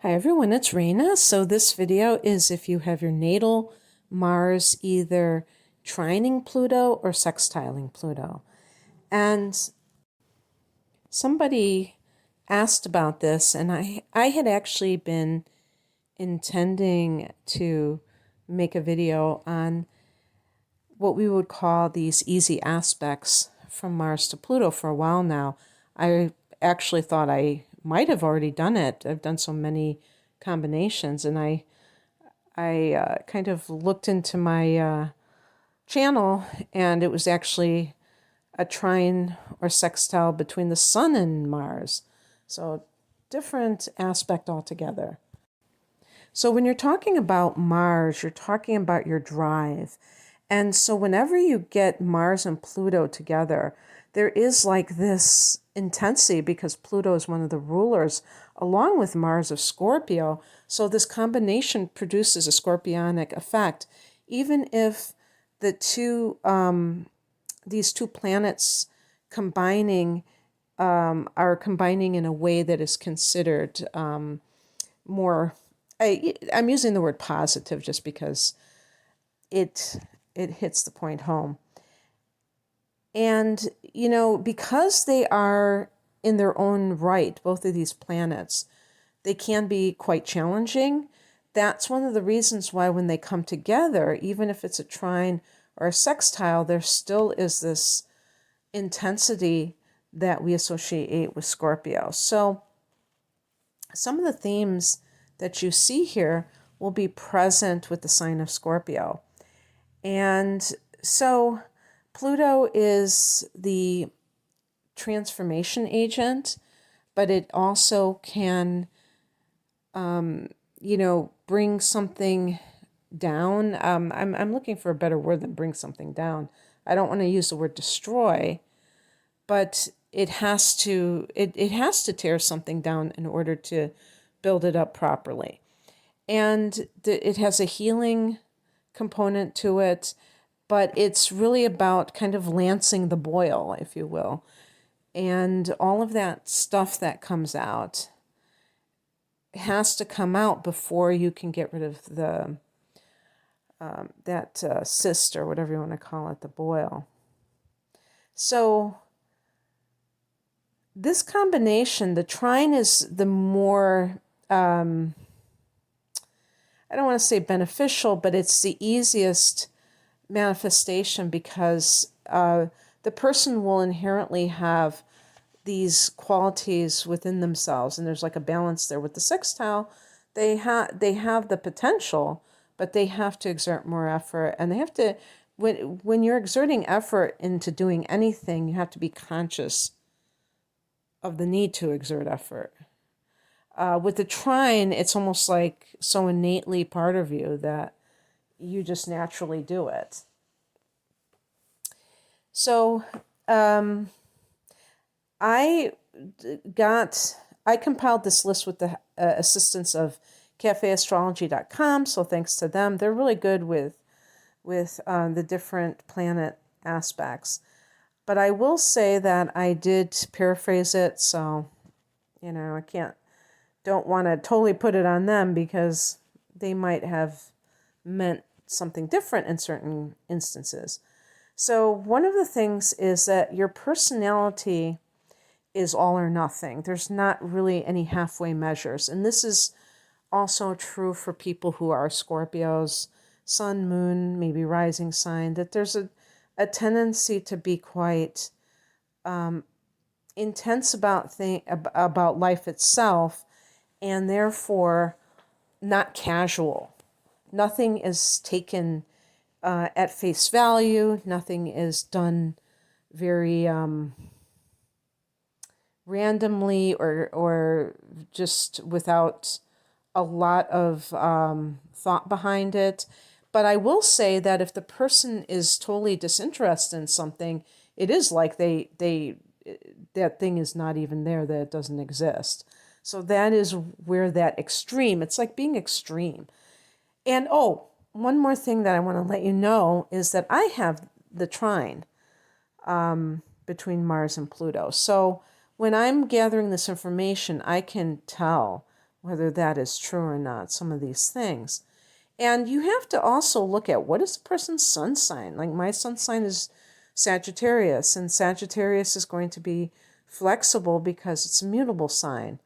Hi everyone, it's Raina. So this video is if you have your natal Mars either trining Pluto or sextiling Pluto. And somebody asked about this, and I had actually been intending to make a video on what we would call these easy aspects from Mars to Pluto for a while now. I actually thought I might have already done it. I've done so many combinations, and I kind of looked into my channel, and it was actually a trine or sextile between the Sun and Mars. So different aspect altogether. So when you're talking about Mars, you're talking about your drive. And so whenever you get Mars and Pluto together, there is like this intensity because Pluto is one of the rulers along with Mars of Scorpio. So this combination produces a scorpionic effect, even if the these two planets combining are combining in a way that is considered more. I'm using the word positive just because it hits the point home. And, because they are in their own right, both of these planets, they can be quite challenging. That's one of the reasons why when they come together, even if it's a trine or a sextile, there still is this intensity that we associate with Scorpio. So some of the themes that you see here will be present with the sign of Scorpio. And so Pluto is the transformation agent, but it also can, bring something down. I'm looking for a better word than bring something down. I don't want to use the word destroy, but it has to tear something down in order to build it up properly. And it has a healing component to it, but it's really about kind of lancing the boil, if you will. And all of that stuff that comes out has to come out before you can get rid of the cyst or whatever you want to call it, the boil. So this combination, the trine is the more, I don't want to say beneficial, but it's the easiest manifestation because the person will inherently have these qualities within themselves, and there's like a balance there. With the sextile, they have the potential, but they have to exert more effort, and they have to, when you're exerting effort into doing anything, you have to be conscious of the need to exert effort. With the trine, it's almost like so innately part of you that you just naturally do it. So I compiled this list with the assistance of cafeastrology.com. So thanks to them, they're really good with the different planet aspects. But I will say that I did paraphrase it, so don't want to totally put it on them because they might have meant something different in certain instances. So one of the things is that your personality is all or nothing. There's not really any halfway measures. And this is also true for people who are Scorpios, sun, moon, maybe rising sign, that there's a tendency to be quite intense about life itself, and therefore not casual. Nothing is taken at face value. Nothing is done very randomly or just without a lot of thought behind it. But I will say that if the person is totally disinterested in something, it is like that thing is not even there, that it doesn't exist. So that is where that extreme, it's like being extreme. And one more thing that I want to let you know is that I have the trine between Mars and Pluto. So when I'm gathering this information, I can tell whether that is true or not, some of these things. And you have to also look at what is the person's sun sign. Like my sun sign is Sagittarius, and Sagittarius is going to be flexible because it's a mutable sign.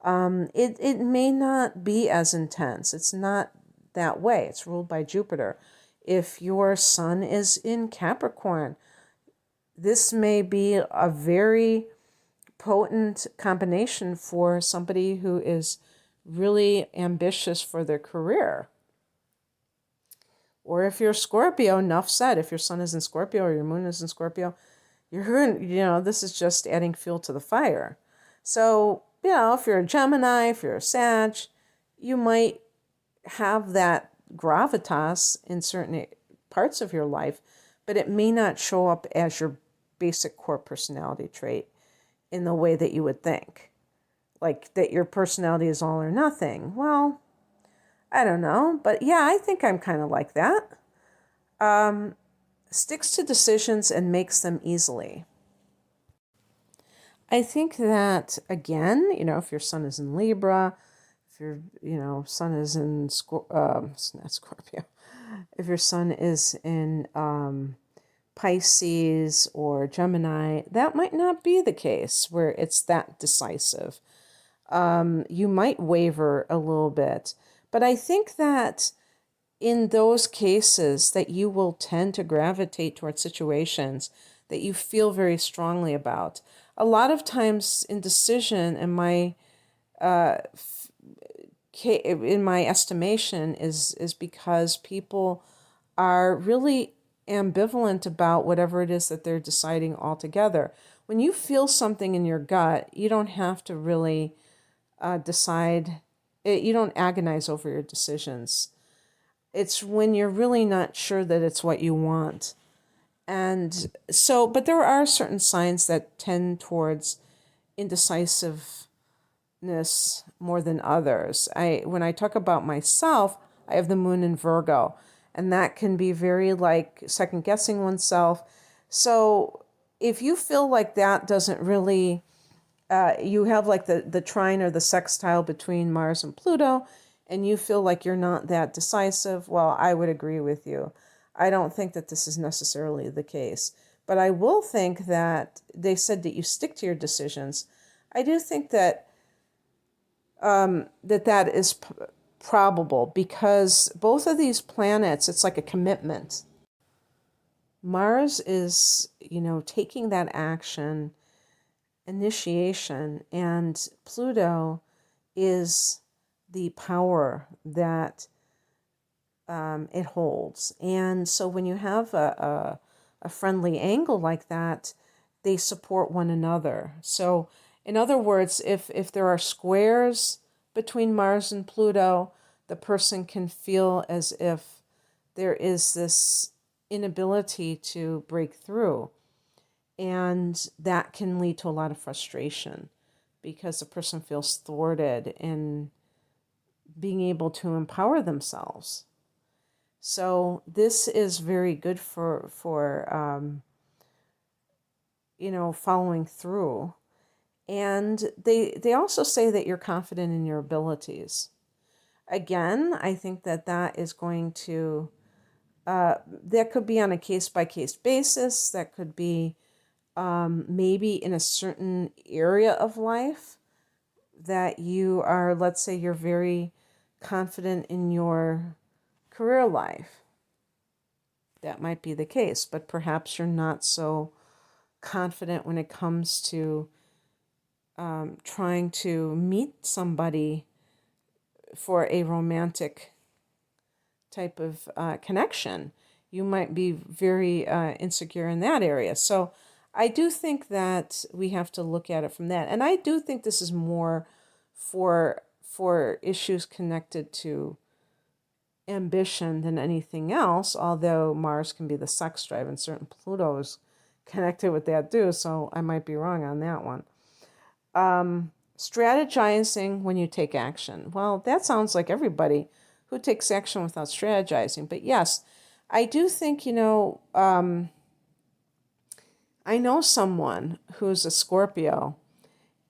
It may not be as intense. It's not that way. It's ruled by Jupiter. If your sun is in Capricorn, this may be a very potent combination for somebody who is really ambitious for their career. Or if you're Scorpio, enough said. If your sun is in Scorpio or your moon is in Scorpio, this is just adding fuel to the fire. So, if you're a Gemini, if you're a Sag, you might have that gravitas in certain parts of your life, but it may not show up as your basic core personality trait in the way that you would think. Like that your personality is all or nothing. Well, I don't know, but yeah, I think I'm kind of like that. Sticks to decisions and makes them easily. I think that, again, if your sun is in Libra, if your, sun is in, not Scorpio, if your sun is in Pisces or Gemini, that might not be the case where it's that decisive. You might waver a little bit, but I think that in those cases that you will tend to gravitate towards situations that you feel very strongly about. A lot of times indecision in my estimation is because people are really ambivalent about whatever it is that they're deciding altogether. When you feel something in your gut, you don't have to really decide. You don't agonize over your decisions. It's when you're really not sure that it's what you want. And so, but there are certain signs that tend towards indecisiveness more than others. When I talk about myself, I have the moon in Virgo, and that can be very like second guessing oneself. So if you feel like that doesn't really, you have like the trine or the sextile between Mars and Pluto, and you feel like you're not that decisive, well, I would agree with you. I don't think that this is necessarily the case. But I will think that they said that you stick to your decisions. I do think that that is probable because both of these planets, it's like a commitment. Mars is, taking that action, initiation, and Pluto is the power that it holds. And so when you have a friendly angle like that, they support one another. So in other words, if there are squares between Mars and Pluto, the person can feel as if there is this inability to break through. And that can lead to a lot of frustration because the person feels thwarted in being able to empower themselves. So this is very good for following through. And they also say that you're confident in your abilities. Again, I think that is going to, that could be on a case-by-case basis. That could be maybe in a certain area of life that you are, let's say you're very confident in your career life. That might be the case, but perhaps you're not so confident when it comes to trying to meet somebody for a romantic type of connection. You might be very insecure in that area. So I do think that we have to look at it from that. And I do think this is more for issues connected to ambition than anything else, although Mars can be the sex drive and certain Pluto is connected with that too, so I might be wrong on that one. Strategizing when you take action. Well, that sounds like everybody who takes action without strategizing. But yes, I do think, I know someone who's a Scorpio,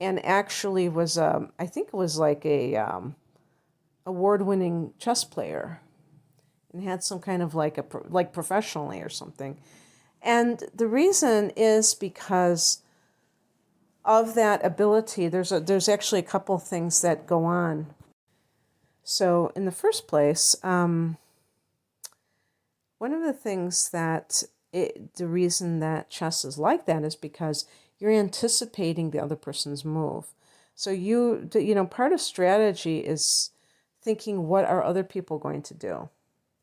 and actually was, I think it was like a award-winning chess player, and had some kind of like like professionally or something. And the reason is because of that ability. There's actually a couple things that go on. So in the first place, one of the things the reason that chess is like that is because you're anticipating the other person's move. So part of strategy is thinking, what are other people going to do?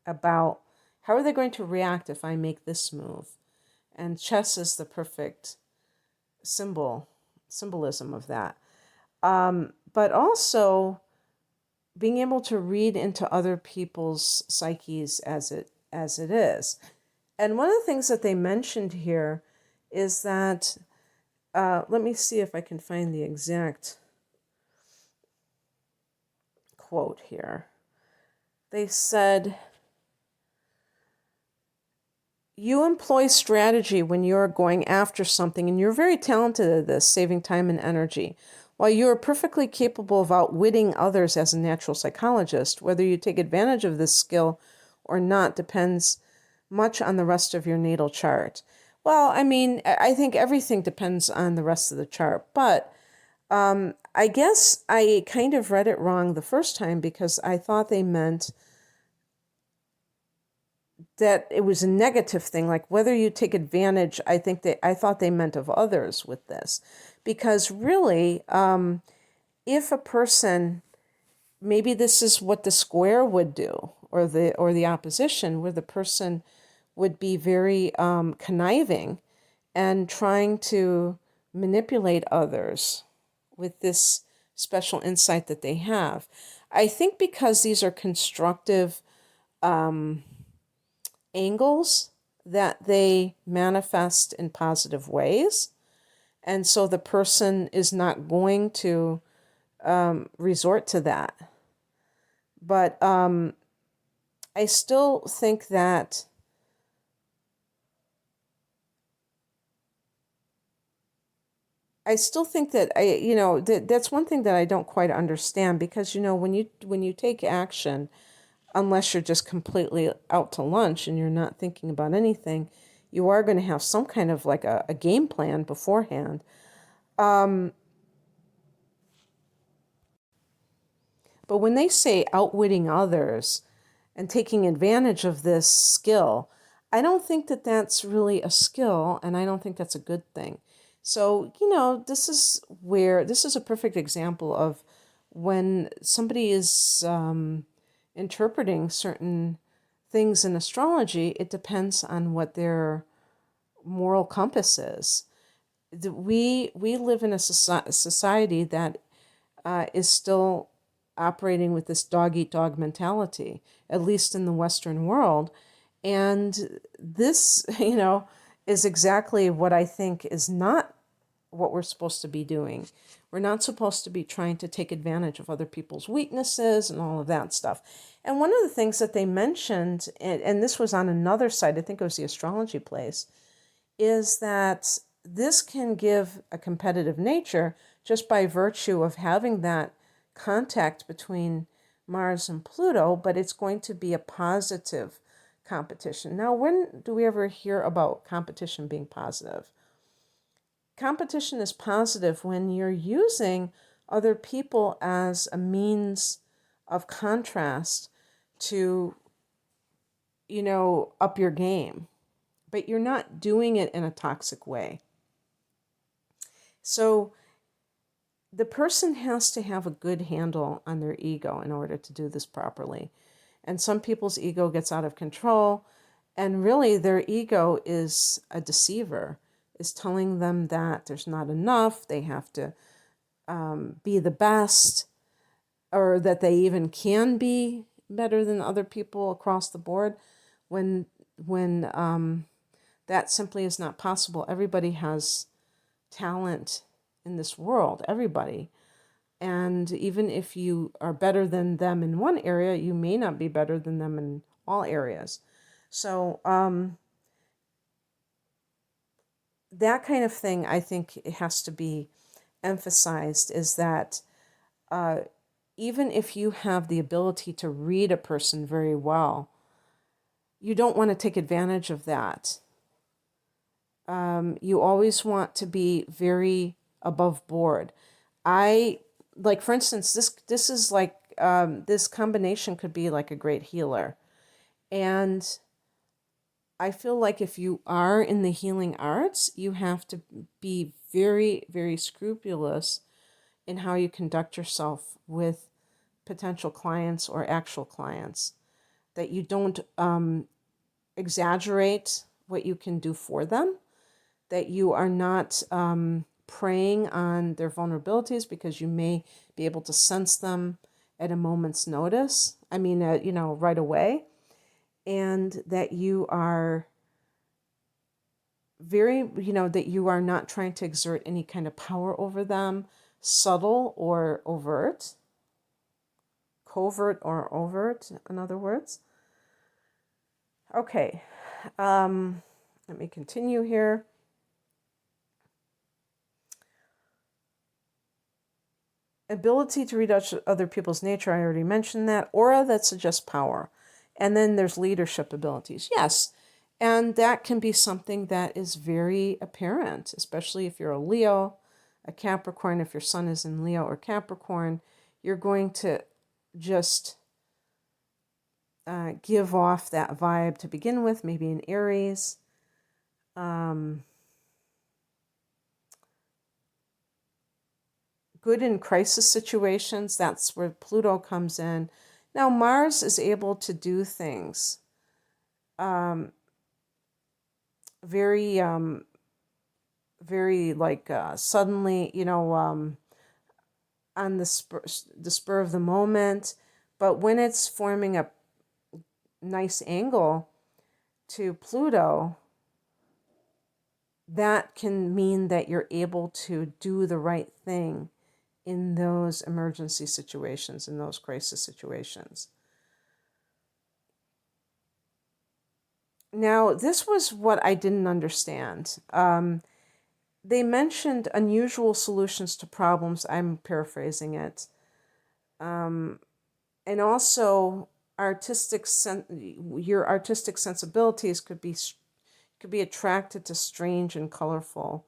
About how are they going to react if I make this move? And chess is the perfect symbolism of that. But also being able to read into other people's psyches as it is. And one of the things that they mentioned here is that, let me see if I can find the exact quote here. They said, you employ strategy when you're going after something, and you're very talented at this, saving time and energy. While you are perfectly capable of outwitting others as a natural psychologist, whether you take advantage of this skill or not depends much on the rest of your natal chart. Well, I mean, I think everything depends on the rest of the chart, but I guess I kind of read it wrong the first time because I thought they meant that it was a negative thing, like whether you take advantage. I thought they meant of others with this, because really, if a person, maybe this is what the square would do, or the opposition, where the person would be very conniving and trying to manipulate others with this special insight that they have. I think because these are constructive angles, that they manifest in positive ways. And so the person is not going to resort to that. But I still think that that's one thing that I don't quite understand, because when you take action, unless you're just completely out to lunch and you're not thinking about anything, you are going to have some kind of like a game plan beforehand. But when they say outwitting others and taking advantage of this skill, I don't think that that's really a skill, and I don't think that's a good thing. So, this is a perfect example of when somebody is interpreting certain things in astrology. It depends on what their moral compass is. We live in a society that is still operating with this dog eat dog mentality, at least in the Western world. And this, is exactly what I think is not what we're supposed to be doing. We're not supposed to be trying to take advantage of other people's weaknesses and all of that stuff. And one of the things that they mentioned, and this was on another site, I think it was the Astrology place, is that this can give a competitive nature just by virtue of having that contact between Mars and Pluto, but it's going to be a positive competition. Now, when do we ever hear about competition being positive? Competition is positive when you're using other people as a means of contrast to, up your game, but you're not doing it in a toxic way. So the person has to have a good handle on their ego in order to do this properly. And some people's ego gets out of control, and really their ego is a deceiver, is telling them that there's not enough, they have to be the best, or that they even can be better than other people across the board, when that simply is not possible. Everybody has talent in this world, everybody. And even if you are better than them in one area, you may not be better than them in all areas. So that kind of thing, I think it has to be emphasized is that even if you have the ability to read a person very well, you don't want to take advantage of that. You always want to be very above board. Like, for instance, this is like, this combination could be like a great healer. And I feel like if you are in the healing arts, you have to be very, very scrupulous in how you conduct yourself with potential clients or actual clients, that you don't exaggerate what you can do for them, that you are not preying on their vulnerabilities, because you may be able to sense them at a moment's notice. I mean, right away. And that you are that you are not trying to exert any kind of power over them, subtle or overt, covert or overt, in other words. Okay, let me continue here. Ability to read other people's nature, I already mentioned that. Aura, that suggests power. And then there's leadership abilities. Yes, and that can be something that is very apparent, especially if you're a Leo, a Capricorn. If your sun is in Leo or Capricorn, you're going to just give off that vibe to begin with, maybe in Aries. Good in crisis situations, that's where Pluto comes in. Now, Mars is able to do things very, very like suddenly, on the spur of the moment. But when it's forming a nice angle to Pluto, that can mean that you're able to do the right thing in those emergency situations, in those crisis situations. Now, this was what I didn't understand. They mentioned unusual solutions to problems. I'm paraphrasing it. And also, your artistic sensibilities could be attracted to strange and colorful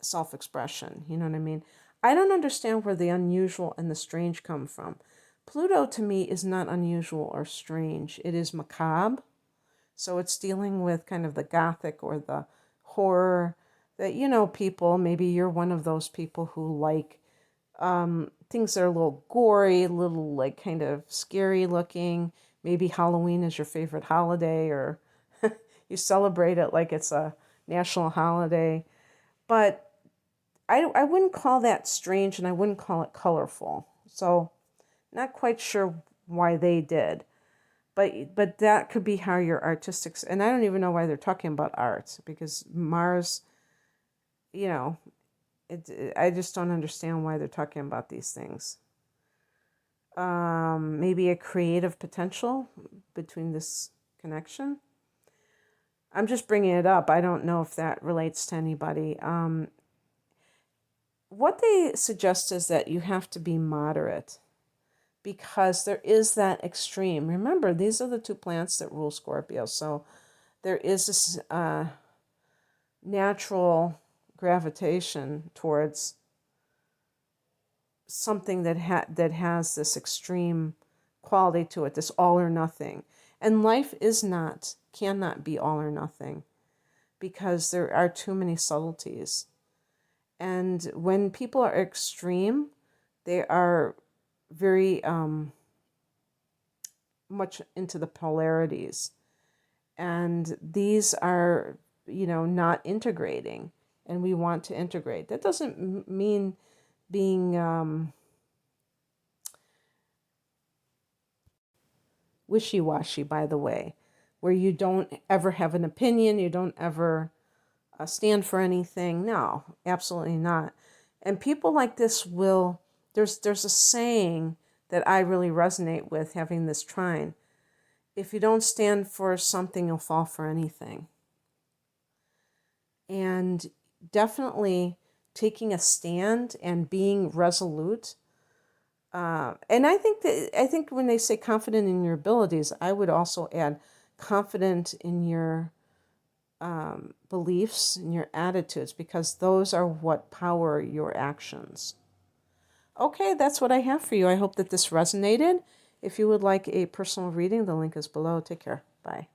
self-expression. You know what I mean? I don't understand where the unusual and the strange come from. Pluto, to me, is not unusual or strange. It is macabre. So it's dealing with kind of the gothic or the horror that, people, maybe you're one of those people who like things that are a little gory, a little like kind of scary looking. Maybe Halloween is your favorite holiday, or you celebrate it like it's a national holiday. But I wouldn't call that strange, and I wouldn't call it colorful. So not quite sure why they did. But that could be how your artistic, and I don't even know why they're talking about art, because Mars, I just don't understand why they're talking about these things. Maybe a creative potential between this connection. I'm just bringing it up. I don't know if that relates to anybody. What they suggest is that you have to be moderate, because there is that extreme. Remember, these are the two planets that rule Scorpio. So there is this natural gravitation towards something that has this extreme quality to it, this all or nothing. And life cannot be all or nothing, because there are too many subtleties. And when people are extreme, they are very much into the polarities. And these are, not integrating. And we want to integrate. That doesn't mean being wishy-washy, by the way, where you don't ever have an opinion, you don't ever stand for anything. No, absolutely not. And people like this there's a saying that I really resonate with, having this trine. If you don't stand for something, you'll fall for anything. And definitely taking a stand and being resolute. And I think when they say confident in your abilities, I would also add confident in your beliefs and your attitudes, because those are what power your actions. Okay, that's what I have for you. I hope that this resonated. If you would like a personal reading, the link is below. Take care. Bye.